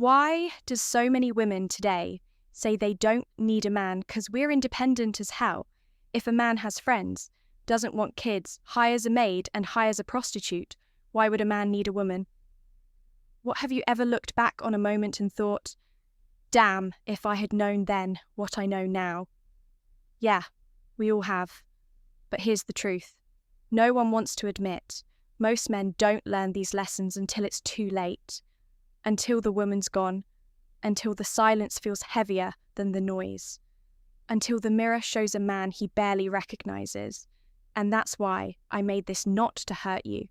Why does so many women today say they don't need a man because we're independent as hell? If a man has friends, doesn't want kids, hires a maid and hires a prostitute, why would a man need a woman? What have you ever looked back on a moment and thought, damn, if I had known then what I know now? Yeah, we all have. But here's the truth. No one wants to admit. Most men don't learn these lessons until it's too late. Until the woman's gone. Until the silence feels heavier than the noise. Until the mirror shows a man he barely recognizes. And that's why I made this not to hurt you,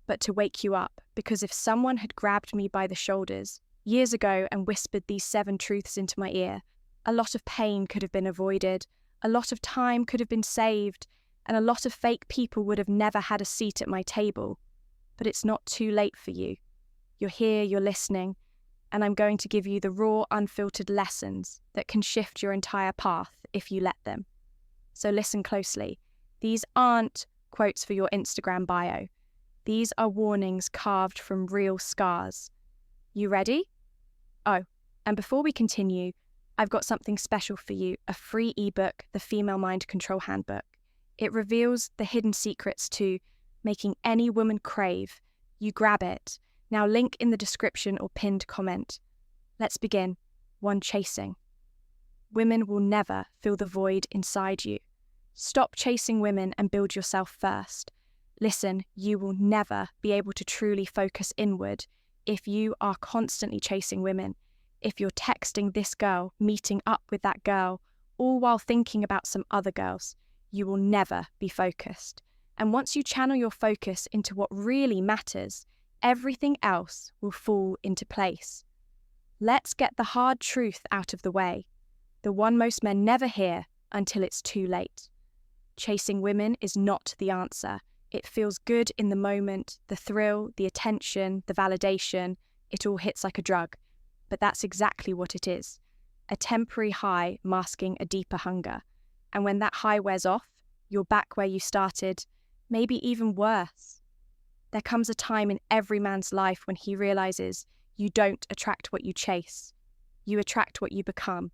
but to wake you up, because if someone had grabbed me by the shoulders years ago and whispered these 7 truths into my ear, a lot of pain could have been avoided, a lot of time could have been saved, and a lot of fake people would have never had a seat at my table. But it's not too late for you. You're here, you're listening, and I'm going to give you the raw, unfiltered lessons that can shift your entire path if you let them. So listen closely. These aren't quotes for your Instagram bio. These are warnings carved from real scars. You ready? Oh, and before we continue, I've got something special for you, a free ebook, The Female Mind Control Handbook. It reveals the hidden secrets to making any woman crave. You grab it. Now link in the description or pinned comment. Let's begin. 1. Chasing. Women will never fill the void inside you. Stop chasing women and build yourself first. Listen, you will never be able to truly focus inward if you are constantly chasing women. If you're texting this girl, meeting up with that girl, all while thinking about some other girls, you will never be focused. And once you channel your focus into what really matters, everything else will fall into place. Let's get the hard truth out of the way, the one most men never hear until it's too late. Chasing women is not the answer. It feels good in the moment, the thrill, the attention, the validation, it all hits like a drug. But that's exactly what it is, a temporary high masking a deeper hunger. And when that high wears off, you're back where you started, maybe even worse. There comes a time in every man's life when he realizes you don't attract what you chase. You attract what you become.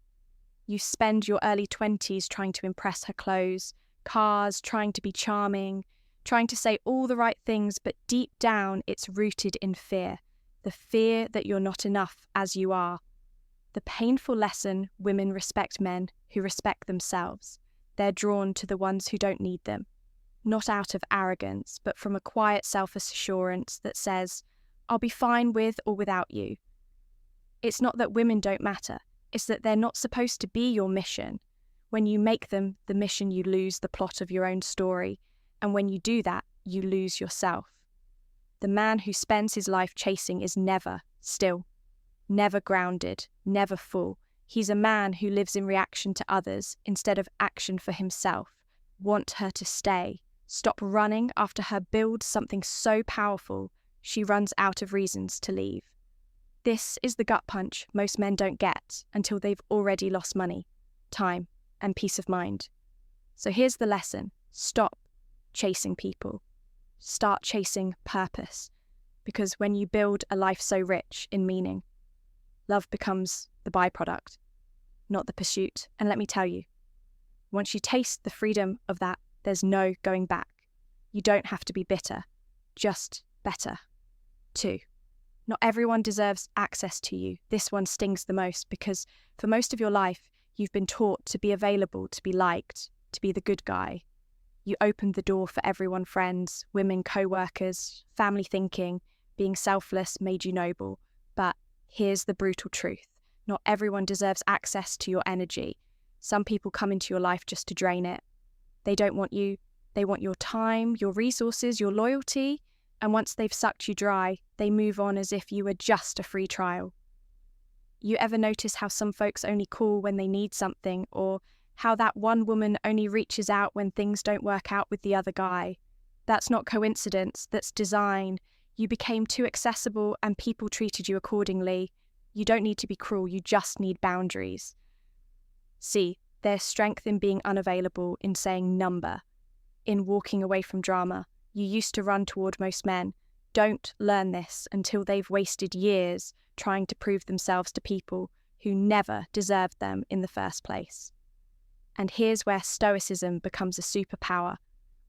You spend your early 20s trying to impress her clothes, cars, trying to be charming, trying to say all the right things, but deep down it's rooted in fear. The fear that you're not enough as you are. The painful lesson: women respect men who respect themselves. They're drawn to the ones who don't need them. Not out of arrogance, but from a quiet self-assurance that says, I'll be fine with or without you. It's not that women don't matter, it's that they're not supposed to be your mission. When you make them the mission, you lose the plot of your own story, and when you do that, you lose yourself. The man who spends his life chasing is never still, never grounded, never full. He's a man who lives in reaction to others instead of action for himself. Want her to stay. Stop running after her build something so powerful she runs out of reasons to leave. This is the gut punch most men don't get until they've already lost money, time, and peace of mind. So here's the lesson. Stop chasing people. Start chasing purpose. Because when you build a life so rich in meaning, love becomes the byproduct, not the pursuit. And let me tell you, once you taste the freedom of that, there's no going back. You don't have to be bitter, just better. 2. Not everyone deserves access to you. This one stings the most because for most of your life, you've been taught to be available, to be liked, to be the good guy. You opened the door for everyone, friends, women, co-workers, family thinking, being selfless made you noble. But here's the brutal truth. Not everyone deserves access to your energy. Some people come into your life just to drain it. They don't want you. They want your time, your resources, your loyalty. And once they've sucked you dry, they move on as if you were just a free trial. You ever notice how some folks only call when they need something, or how that one woman only reaches out when things don't work out with the other guy? That's not coincidence, that's design. You became too accessible and people treated you accordingly. You don't need to be cruel, you just need boundaries. See, there's strength in being unavailable, in saying number, in walking away from drama. You used to run toward most men, don't learn this until they've wasted years trying to prove themselves to people who never deserved them in the first place. And here's where Stoicism becomes a superpower,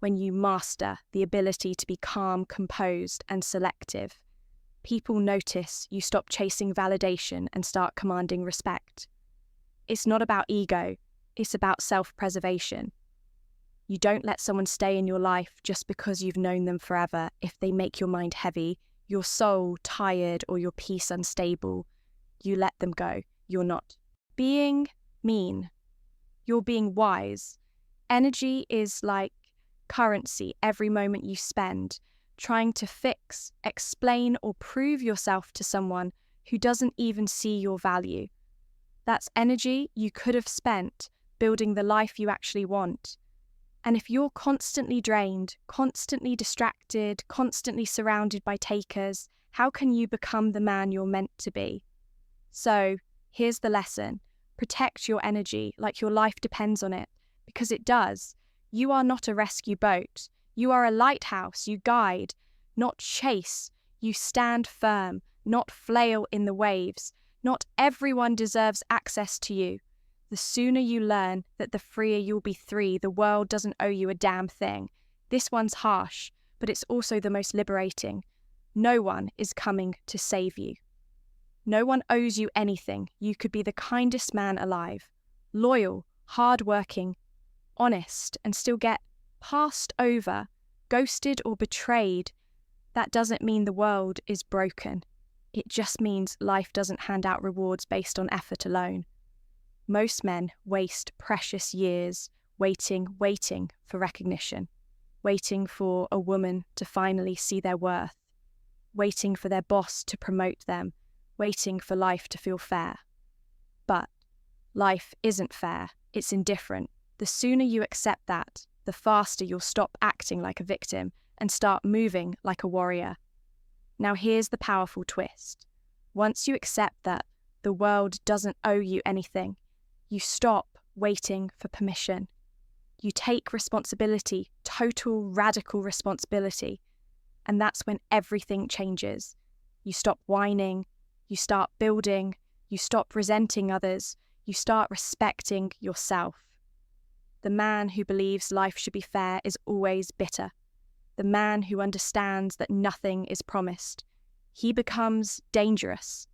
when you master the ability to be calm, composed, and selective. People notice you stop chasing validation and start commanding respect. It's not about ego, it's about self-preservation. You don't let someone stay in your life just because you've known them forever if they make your mind heavy, your soul tired, or your peace unstable. You let them go. You're not being mean. You're being wise. Energy is like currency every moment you spend, trying to fix, explain, or prove yourself to someone who doesn't even see your value. That's energy you could have spent building the life you actually want. And if you're constantly drained, constantly distracted, constantly surrounded by takers, how can you become the man you're meant to be? So, here's the lesson. Protect your energy like your life depends on it, because it does. You are not a rescue boat. You are a lighthouse. You guide, not chase. You stand firm, not flail in the waves. Not everyone deserves access to you. The sooner you learn that, the freer you'll be free. The world doesn't owe you a damn thing. This one's harsh, but it's also the most liberating. No one is coming to save you. No one owes you anything. You could be the kindest man alive, loyal, hard-working, honest, and still get passed over, ghosted, or betrayed. That doesn't mean the world is broken. It just means life doesn't hand out rewards based on effort alone. Most men waste precious years waiting for recognition, waiting for a woman to finally see their worth, waiting for their boss to promote them, waiting for life to feel fair. But life isn't fair, it's indifferent. The sooner you accept that, the faster you'll stop acting like a victim and start moving like a warrior. Now here's the powerful twist. Once you accept that the world doesn't owe you anything, you stop waiting for permission. You take responsibility, total radical responsibility, and that's when everything changes. You stop whining, you start building, you stop resenting others, you start respecting yourself. The man who believes life should be fair is always bitter. The man who understands that nothing is promised, he becomes dangerous.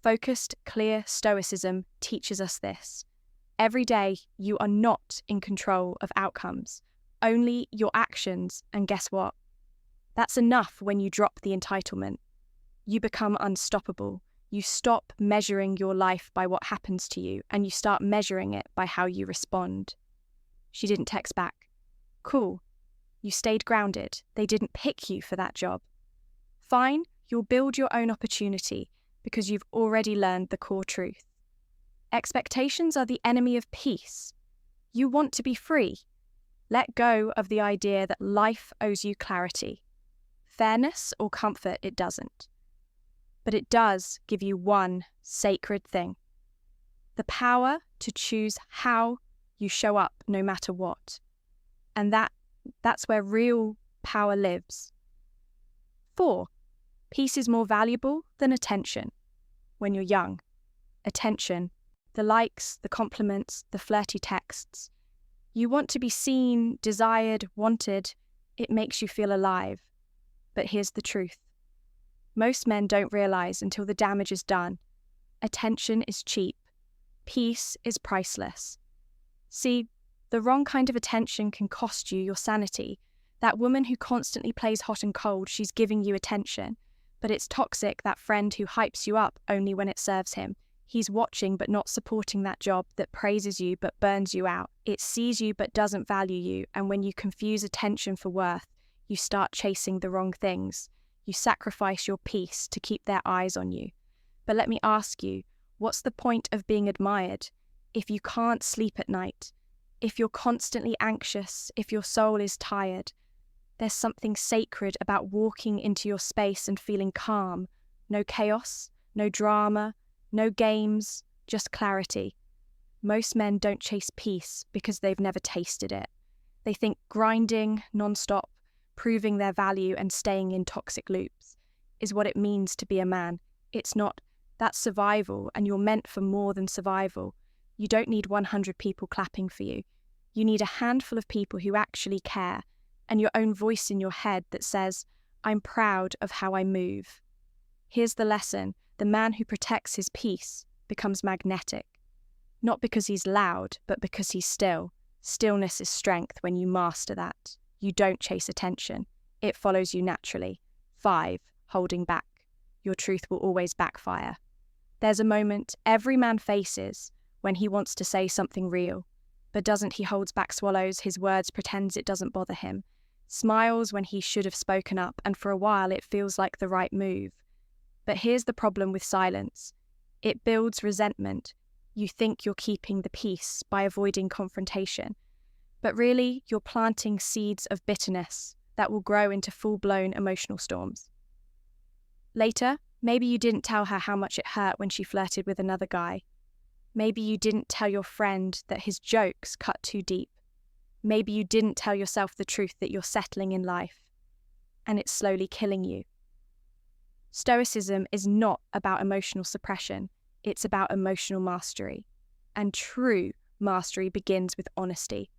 Focused, clear Stoicism teaches us this. Every day, you are not in control of outcomes, only your actions, and guess what? That's enough when you drop the entitlement. You become unstoppable. You stop measuring your life by what happens to you, and you start measuring it by how you respond. She didn't text back. Cool. You stayed grounded. They didn't pick you for that job. Fine, you'll build your own opportunity because you've already learned the core truth. Expectations are the enemy of peace. You want to be free. Let go of the idea that life owes you clarity. Fairness or comfort, it doesn't. But it does give you one sacred thing: the power to choose how you show up no matter what. And that's where real power lives. 4. Peace is more valuable than attention. When you're young, attention, the likes, the compliments, the flirty texts. You want to be seen, desired, wanted. It makes you feel alive. But here's the truth. Most men don't realize until the damage is done. Attention is cheap. Peace is priceless. See, the wrong kind of attention can cost you your sanity. That woman who constantly plays hot and cold, she's giving you attention. But it's toxic, that friend who hypes you up only when it serves him. He's watching but not supporting that job, that praises you but burns you out. It sees you but doesn't value you, and when you confuse attention for worth, you start chasing the wrong things. You sacrifice your peace to keep their eyes on you. But let me ask you, what's the point of being admired if you can't sleep at night? If you're constantly anxious, if your soul is tired? There's something sacred about walking into your space and feeling calm. No chaos, no drama, no games, just clarity. Most men don't chase peace because they've never tasted it. They think grinding non-stop, proving their value, and staying in toxic loops. is what it means to be a man. It's not. That's survival, and you're meant for more than survival. You don't need 100 people clapping for you. You need a handful of people who actually care, and your own voice in your head that says, I'm proud of how I move. Here's the lesson. The man who protects his peace becomes magnetic. Not because he's loud, but because he's still. Stillness is strength when you master that. You don't chase attention. It follows you naturally. 5. Holding back. Your truth will always backfire. There's a moment every man faces when he wants to say something real, but doesn't he holds back, swallows his words, pretends it doesn't bother him, smiles when he should have spoken up, and for a while it feels like the right move. But here's the problem with silence. It builds resentment. You think you're keeping the peace by avoiding confrontation, but really you're planting seeds of bitterness that will grow into full-blown emotional storms. Later, maybe you didn't tell her how much it hurt when she flirted with another guy. Maybe you didn't tell your friend that his jokes cut too deep. Maybe you didn't tell yourself the truth that you're settling in life, and it's slowly killing you. Stoicism is not about emotional suppression, it's about emotional mastery. And true mastery begins with honesty.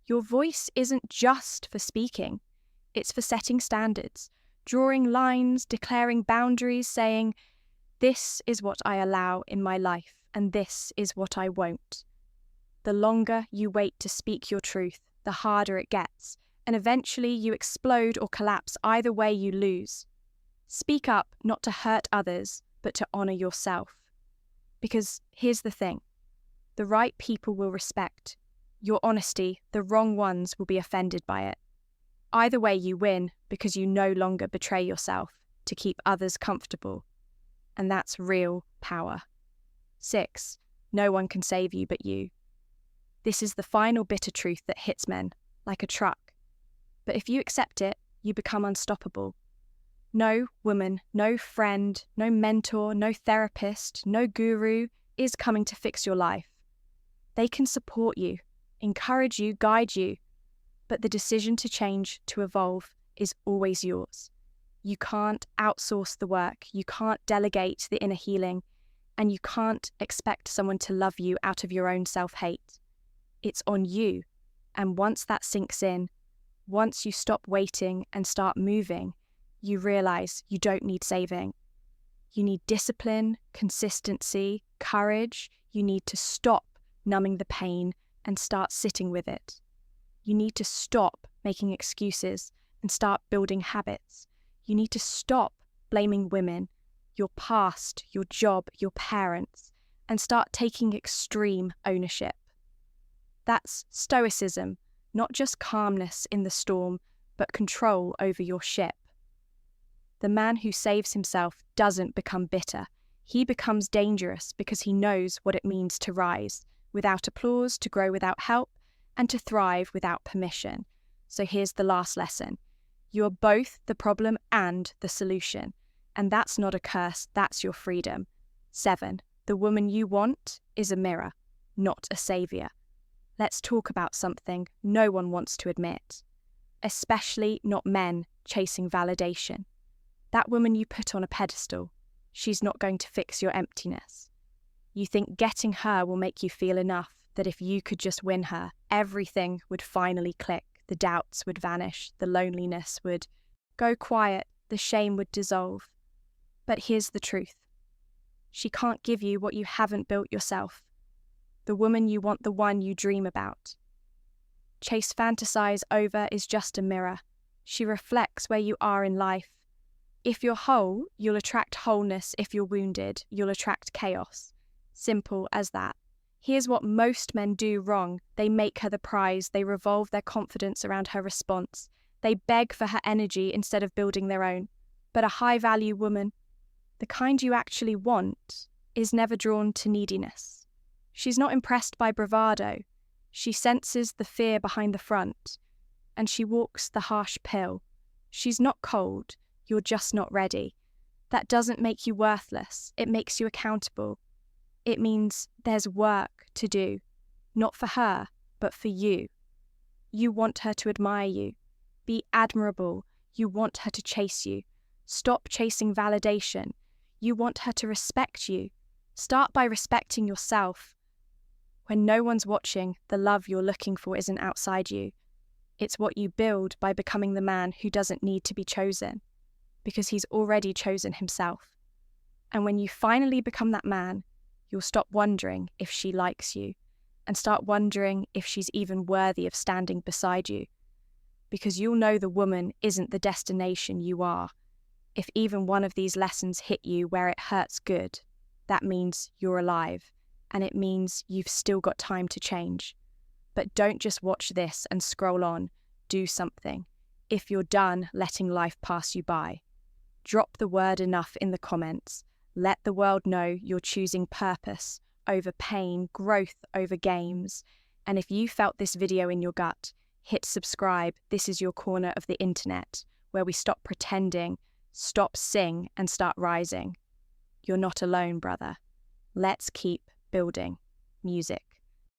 Your voice isn't just for speaking, it's for setting standards, drawing lines, declaring boundaries, saying, this is what I allow in my life, and this is what I won't. The longer you wait to speak your truth, the harder it gets, and eventually you explode or collapse. Either way, you lose. Speak up not to hurt others, but to honor yourself. Because here's the thing, the right people will respect your honesty, the wrong ones will be offended by it. Either way, you win because you no longer betray yourself to keep others comfortable. And that's real power. 6. No one can save you but you. This is the final bitter truth that hits men like a truck. But if you accept it, you become unstoppable. No woman, no friend, no mentor, no therapist, no guru is coming to fix your life. They can support you, encourage you, guide you, but the decision to change, to evolve, is always yours. You can't outsource the work, you can't delegate the inner healing, and you can't expect someone to love you out of your own self-hate. It's on you, and once that sinks in, once you stop waiting and start moving, you realize you don't need saving. You need discipline, consistency, courage. You need to stop numbing the pain and start sitting with it. You need to stop making excuses and start building habits. You need to stop blaming women, your past, your job, your parents, and start taking extreme ownership. That's Stoicism, not just calmness in the storm, but control over your ship. The man who saves himself doesn't become bitter. He becomes dangerous because he knows what it means to rise without applause, to grow without help, and to thrive without permission. So here's the last lesson. You're both the problem and the solution. And that's not a curse, that's your freedom. 7. The woman you want is a mirror, not a savior. Let's talk about something no one wants to admit, especially not men chasing validation. That woman you put on a pedestal, she's not going to fix your emptiness. You think getting her will make you feel enough, that if you could just win her, everything would finally click, the doubts would vanish, the loneliness would go quiet, the shame would dissolve. But here's the truth. She can't give you what you haven't built yourself. The woman you want, the one you dream about. Chase fantasize over is just a mirror. She reflects where you are in life. If you're whole, you'll attract wholeness. If you're wounded, you'll attract chaos. Simple as that. Here's what most men do wrong. They make her the prize. They revolve their confidence around her response. They beg for her energy instead of building their own. But a high-value woman, the kind you actually want, is never drawn to neediness. She's not impressed by bravado. She senses the fear behind the front, and she walks the harsh pill. She's not cold. You're just not ready. That doesn't make you worthless. It makes you accountable. It means there's work to do, not for her, but for you. You want her to admire you, be admirable. You want her to chase you. Stop chasing validation. You want her to respect you. Start by respecting yourself. When no one's watching, the love you're looking for isn't outside you. It's what you build by becoming the man who doesn't need to be chosen, because he's already chosen himself. And when you finally become that man, you'll stop wondering if she likes you and start wondering if she's even worthy of standing beside you. Because you'll know the woman isn't the destination you are. If even one of these lessons hit you where it hurts good, that means you're alive, and it means you've still got time to change. But don't just watch this and scroll on. Do something. If you're done letting life pass you by, drop the word enough in the comments. Let the world know you're choosing purpose over pain, growth over games. And if you felt this video in your gut, hit subscribe. This is your corner of the internet, where we stop pretending, stop sing, and start rising. You're not alone, brother. Let's keep building music.